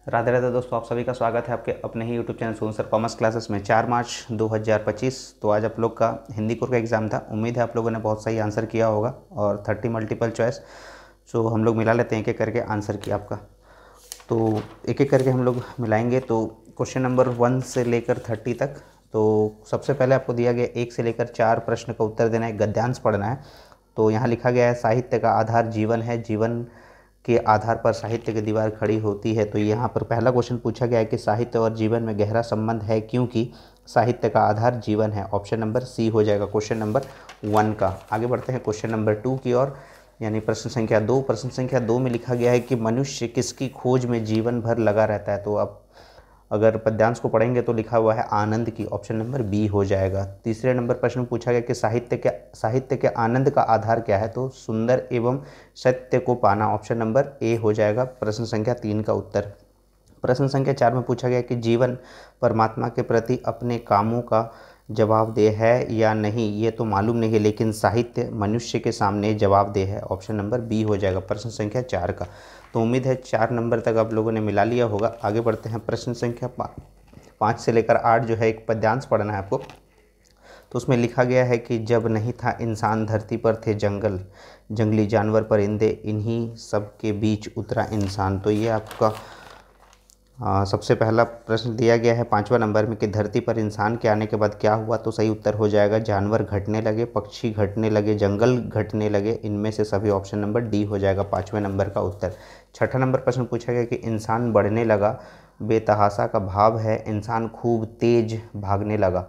राधे राधे दोस्तों, आप सभी का स्वागत है आपके अपने ही YouTube channel Sonu sir commerce classes में। 4 मार्च 2025। तो आज आप लोग का हिंदी कोर का एग्ज़ाम था। उम्मीद है आप लोगों ने बहुत सही आंसर किया होगा और 30 मल्टीपल चॉइस। सो हम लोग मिला लेते हैं एक एक करके आंसर किया आपका। तो एक एक करके हम लोग मिलाएंगे। तो क्वेश्चन नंबर 1 से लेकर 30 तक। तो सबसे पहले आपको दिया गया 1 से लेकर 4 प्रश्न का उत्तर देना है, गद्यांश पढ़ना है। तो यहाँ लिखा गया है साहित्य का आधार जीवन है, जीवन के आधार पर साहित्य की दीवार खड़ी होती है। तो यहाँ पर पहला क्वेश्चन पूछा गया है कि साहित्य और जीवन में गहरा संबंध है क्योंकि साहित्य का आधार जीवन है। ऑप्शन नंबर सी हो जाएगा क्वेश्चन नंबर 1 का। आगे बढ़ते हैं क्वेश्चन नंबर 2 की ओर, यानी प्रश्न संख्या 2। प्रश्न संख्या 2 में लिखा गया है कि मनुष्य किसकी खोज में जीवन भर लगा रहता है। तो अब अगर पद्यांश को पढ़ेंगे तो लिखा हुआ है आनंद की। ऑप्शन नंबर बी हो जाएगा। तीसरे नंबर प्रश्न पूछा गया कि साहित्य के आनंद का आधार क्या है। तो सुंदर एवं सत्य को पाना। ऑप्शन नंबर ए हो जाएगा प्रश्न संख्या 3 का उत्तर। प्रश्न संख्या 4 में पूछा गया कि जीवन परमात्मा के प्रति अपने कामों का जवाबदेह है या नहीं। ये तो मालूम नहीं है, लेकिन साहित्य मनुष्य के सामने जवाबदेह है। ऑप्शन नंबर बी हो जाएगा प्रश्न संख्या 4 का। तो उम्मीद है 4 नंबर तक आप लोगों ने मिला लिया होगा। आगे बढ़ते हैं प्रश्न संख्या 5 से लेकर 8 जो है एक पद्यांश पढ़ना है आपको। तो उसमें लिखा गया है कि जब नहीं था इंसान धरती पर थे जंगल, जंगली जानवर परिंदे, इन्हीं सब के बीच उतरा इंसान। तो ये आपका सबसे पहला प्रश्न दिया गया है 5वां नंबर में कि धरती पर इंसान के आने के बाद क्या हुआ। तो सही उत्तर हो जाएगा जानवर घटने लगे, पक्षी घटने लगे, जंगल घटने लगे। इनमें से सभी ऑप्शन नंबर डी हो जाएगा 5वें नंबर का उत्तर। 6ठा नंबर प्रश्न पूछा गया कि इंसान बढ़ने लगा, बेतहाशा का भाव है, इंसान खूब तेज भागने लगा।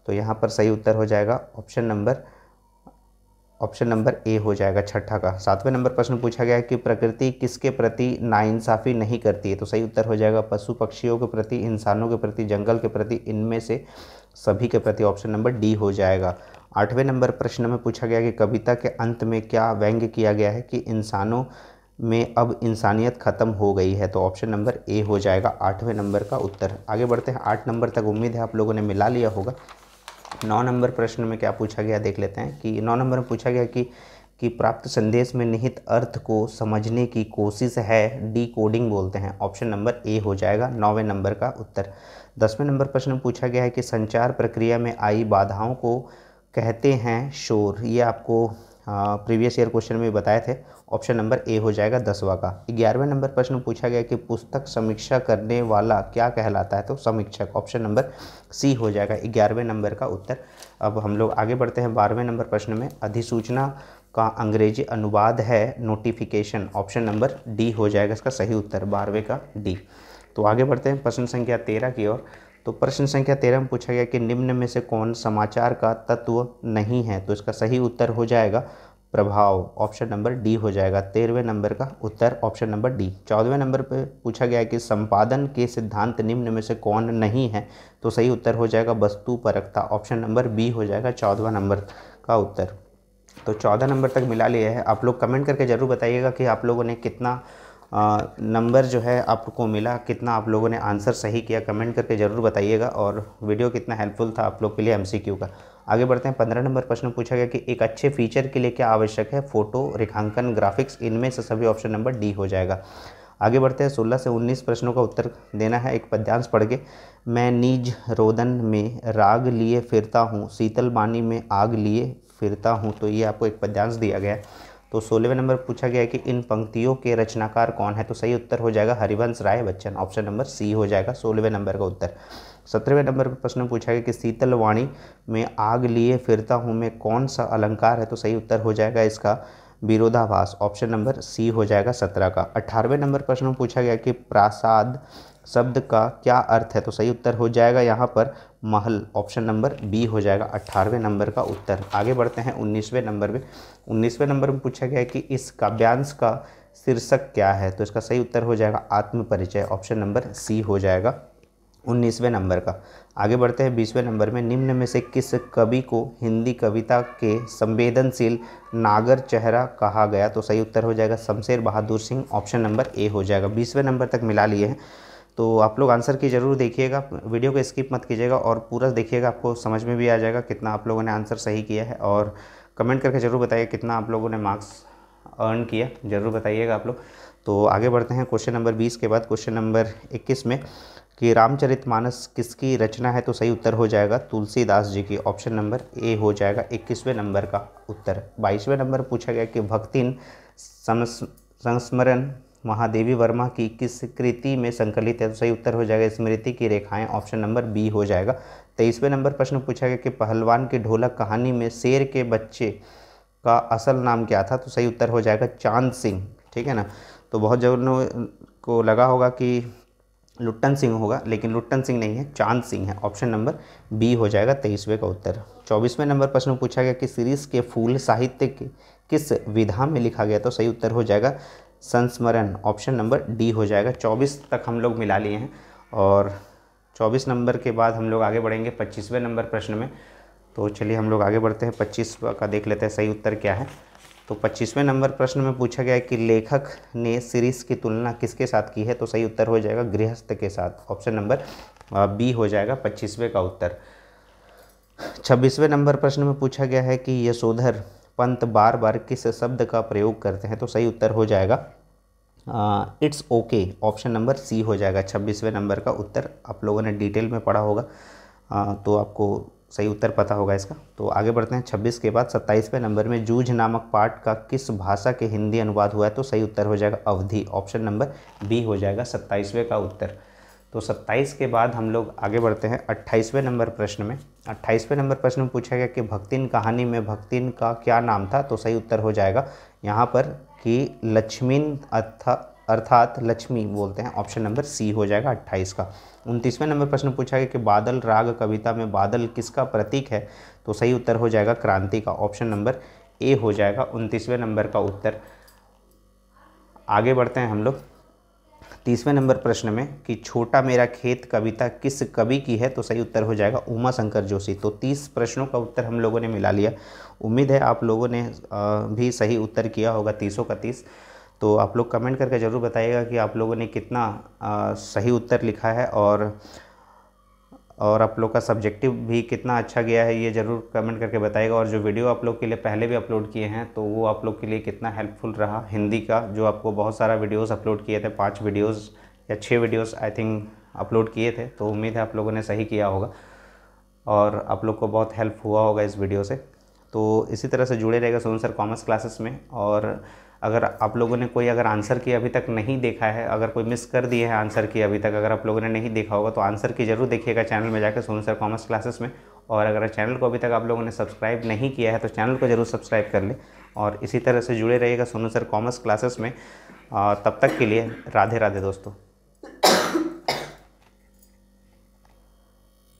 तो यहाँ पर सही उत्तर हो जाएगा ऑप्शन नंबर ए हो जाएगा 6ठा का। 7वें नंबर प्रश्न पूछा गया है कि प्रकृति किसके प्रति नाइंसाफ़ी नहीं करती है। तो सही उत्तर हो जाएगा पशु पक्षियों के प्रति, इंसानों के प्रति, जंगल के प्रति, इनमें से सभी के प्रति। ऑप्शन नंबर डी हो जाएगा। 8वें नंबर प्रश्न में पूछा गया कि कविता के अंत में क्या व्यंग्य किया गया है कि इंसानों में अब इंसानियत ख़त्म हो गई है। तो ऑप्शन नंबर ए हो जाएगा 8वें नंबर का उत्तर। आगे बढ़ते हैं 8 नंबर तक। उम्मीद है आप लोगों ने मिला लिया होगा। 9 नंबर प्रश्न में क्या पूछा गया देख लेते हैं कि 9 नंबर में पूछा गया कि प्राप्त संदेश में निहित अर्थ को समझने की कोशिश है, डी कोडिंग बोलते हैं। ऑप्शन नंबर ए हो जाएगा 9वें नंबर का उत्तर। 10वें नंबर प्रश्न में पूछा गया है कि संचार प्रक्रिया में आई बाधाओं को कहते हैं शोर। ये आपको प्रीवियस ईयर क्वेश्चन में बताए थे। ऑप्शन नंबर ए हो जाएगा 10वां का। 11वें नंबर प्रश्न पूछा गया कि पुस्तक समीक्षा करने वाला क्या कहलाता है। तो समीक्षक। ऑप्शन नंबर सी हो जाएगा 11वें नंबर का उत्तर। अब हम लोग आगे बढ़ते हैं 12वें नंबर प्रश्न में। अधिसूचना का अंग्रेजी अनुवाद है नोटिफिकेशन। ऑप्शन नंबर डी हो जाएगा इसका सही उत्तर, 12वें का डी। तो आगे बढ़ते हैं प्रश्न संख्या 13 की ओर। तो प्रश्न संख्या 13 में पूछा गया कि निम्न में से कौन समाचार का तत्व नहीं है। तो इसका सही उत्तर हो जाएगा प्रभाव। ऑप्शन नंबर डी हो जाएगा 13वें नंबर का उत्तर, ऑप्शन नंबर डी। 14वें नंबर पे पूछा गया कि संपादन के सिद्धांत निम्न में से कौन नहीं है। तो सही उत्तर हो जाएगा वस्तुपरकता। ऑप्शन नंबर बी हो जाएगा 14वां नंबर का उत्तर। तो 14 नंबर तक मिला लिया है। आप लोग कमेंट करके ज़रूर बताइएगा कि आप लोगों ने कितना नंबर जो है आपको मिला, कितना आप लोगों ने आंसर सही किया। कमेंट करके ज़रूर बताइएगा और वीडियो कितना हेल्पफुल था आप लोग के लिए एमसीक्यू का। आगे बढ़ते हैं 15 नंबर प्रश्न पूछा गया कि एक अच्छे फीचर के लिए क्या आवश्यक है। फोटो, रेखांकन, ग्राफिक्स, इनमें से सभी ऑप्शन नंबर डी हो जाएगा। आगे बढ़ते हैं 16 से 19 प्रश्नों का उत्तर देना है। एक पद्यांश पढ़ के। मैं नीज रोदन में राग लिए फिरता हूँ, शीतल बानी में आग लिए फिरता हूँ। तो ये आपको एक पद्यांश दिया गया है। तो 16वें नंबर पूछा गया है कि इन पंक्तियों के रचनाकार कौन है। तो सही उत्तर हो जाएगा Harivansh Rai Bachchan. Option number C हो जाएगा 16वें नंबर का उत्तर। 17वें नंबर पर प्रश्न पूछा गया कि शीतल वाणी में आग लिए फिरता हूँ में कौन सा अलंकार है। तो सही उत्तर हो जाएगा इसका विरोधाभास। ऑप्शन नंबर सी हो जाएगा 17 का। 18वें नंबर प्रश्न में पूछा गया कि प्रासाद शब्द का क्या अर्थ है। तो सही उत्तर हो जाएगा यहाँ पर महल। ऑप्शन नंबर बी हो जाएगा 18वें नंबर का उत्तर। आगे बढ़ते हैं 19वें नंबर में। 19वें नंबर में पूछा गया कि इस काव्यांश का शीर्षक क्या है। तो इसका सही उत्तर हो जाएगा आत्मपरिचय। ऑप्शन नंबर सी हो जाएगा 19वें नंबर का। आगे बढ़ते हैं 20वें नंबर में। निम्न में से किस कवि को हिंदी कविता के संवेदनशील नागर चेहरा कहा गया। तो सही उत्तर हो जाएगा Shamsher Bahadur Singh. Option number A हो जाएगा। 20वें नंबर तक मिला लिए हैं। तो आप लोग आंसर की ज़रूर देखिएगा, वीडियो को स्किप मत कीजिएगा और पूरा देखिएगा, आपको समझ में भी आ जाएगा कितना आप लोगों ने आंसर सही किया है। और कमेंट करके ज़रूर बताइए कितना आप लोगों ने मार्क्स अर्न किया, ज़रूर बताइएगा आप लोग। तो आगे बढ़ते हैं क्वेश्चन नंबर 20 के बाद क्वेश्चन नंबर 21 में कि रामचरितमानस किसकी रचना है, तो सही उत्तर हो जाएगा तुलसीदास जी की। ऑप्शन नंबर ए हो जाएगा 21वें नंबर का उत्तर। 22वें नंबर पूछा गया कि भक्तिन संस्मरण महादेवी वर्मा की किस कृति में संकलित है, तो सही उत्तर हो जाएगा स्मृति की रेखाएं। ऑप्शन नंबर बी हो जाएगा। 23वें नंबर प्रश्न पूछा गया कि पहलवान की ढोलक कहानी में शेर के बच्चे का असल नाम क्या था, तो सही उत्तर हो जाएगा चांद सिंह। ठीक है ना। तो बहुत जनों को लगा होगा कि लुट्टन सिंह होगा, लेकिन लुट्टन सिंह नहीं है, चांद सिंह है। ऑप्शन नंबर बी हो जाएगा 23वें का उत्तर। 24वें नंबर प्रश्न पूछा गया कि सीरीज के फूल साहित्य के किस विधा में लिखा गया, तो सही उत्तर हो जाएगा संस्मरण। ऑप्शन नंबर डी हो जाएगा। 24 तक हम लोग मिला लिए हैं और 24 नंबर के बाद हम लोग आगे बढ़ेंगे 25वें नंबर प्रश्न में। तो चलिए हम लोग आगे बढ़ते हैं, 25 का देख लेते हैं सही उत्तर क्या है। तो 25वें नंबर प्रश्न में पूछा गया है कि लेखक ने सीरीज की तुलना किसके साथ की है, तो सही उत्तर हो जाएगा गृहस्थ के साथ। ऑप्शन नंबर बी हो जाएगा 25वें का उत्तर। 26वें नंबर प्रश्न में पूछा गया है कि यशोधर पंत बार बार किस शब्द का प्रयोग करते हैं, तो सही उत्तर हो जाएगा it's okay. Option number C हो जाएगा 26वें नंबर का उत्तर। आप लोगों ने डिटेल में पढ़ा होगा तो आपको सही उत्तर पता होगा इसका। तो आगे बढ़ते हैं 26 के बाद 27वें नंबर में जूझ नामक पाठ का किस भाषा के हिंदी अनुवाद हुआ है, तो सही उत्तर हो जाएगा अवधि। ऑप्शन नंबर बी हो जाएगा 27वें का उत्तर। तो 27 के बाद हम लोग आगे बढ़ते हैं 28वें नंबर प्रश्न में। 28वें नंबर प्रश्न में पूछा गया कि भक्तिन कहानी में भक्तिन का क्या नाम था, तो सही उत्तर हो जाएगा यहाँ पर कि लक्ष्मीन अर्थात लक्ष्मी बोलते हैं। ऑप्शन नंबर सी हो जाएगा 28 का। 29वें नंबर प्रश्न पूछा गया कि बादल राग कविता में बादल किसका प्रतीक है, तो सही उत्तर हो जाएगा क्रांति का। ऑप्शन नंबर ए हो जाएगा 29वें नंबर का उत्तर। आगे बढ़ते हैं हम लोग 30वें नंबर प्रश्न में कि छोटा मेरा खेत कविता किस कवि की है, तो सही उत्तर हो जाएगा उमा शंकर जोशी। तो 30 प्रश्नों का उत्तर हम लोगों ने मिला लिया। उम्मीद है आप लोगों ने भी सही उत्तर किया होगा 30 का 30। तो आप लोग कमेंट करके ज़रूर बताइएगा कि आप लोगों ने कितना सही उत्तर लिखा है और आप लोग का सब्जेक्टिव भी कितना अच्छा गया है, ये ज़रूर कमेंट करके बताइएगा। और जो वीडियो आप लोग के लिए पहले भी अपलोड किए हैं तो वो आप लोग के लिए कितना हेल्पफुल रहा। हिंदी का जो आपको बहुत सारा वीडियोस अपलोड किए थे, 5 वीडियोस या 6 वीडियोस आई थिंक अपलोड किए थे, तो उम्मीद है आप लोगों ने सही किया होगा और आप लोग को बहुत हेल्प हुआ होगा इस वीडियो से। तो इसी तरह से जुड़े रहेगा सोनू सर कॉमर्स क्लासेस में। और अगर आप लोगों ने कोई अगर आंसर की अभी तक नहीं देखा है, अगर कोई मिस कर दिए है आंसर की अभी तक, अगर आप लोगों ने नहीं देखा होगा तो आंसर की ज़रूर देखिएगा चैनल में जाकर सोनू सर कॉमर्स क्लासेस में। और अगर चैनल को अभी तक आप लोगों ने सब्सक्राइब नहीं किया है तो चैनल को ज़रूर सब्सक्राइब कर लें और इसी तरह से जुड़े रहिएगा सोनू सर कॉमर्स क्लासेस में। तब तक के लिए राधे राधे दोस्तों।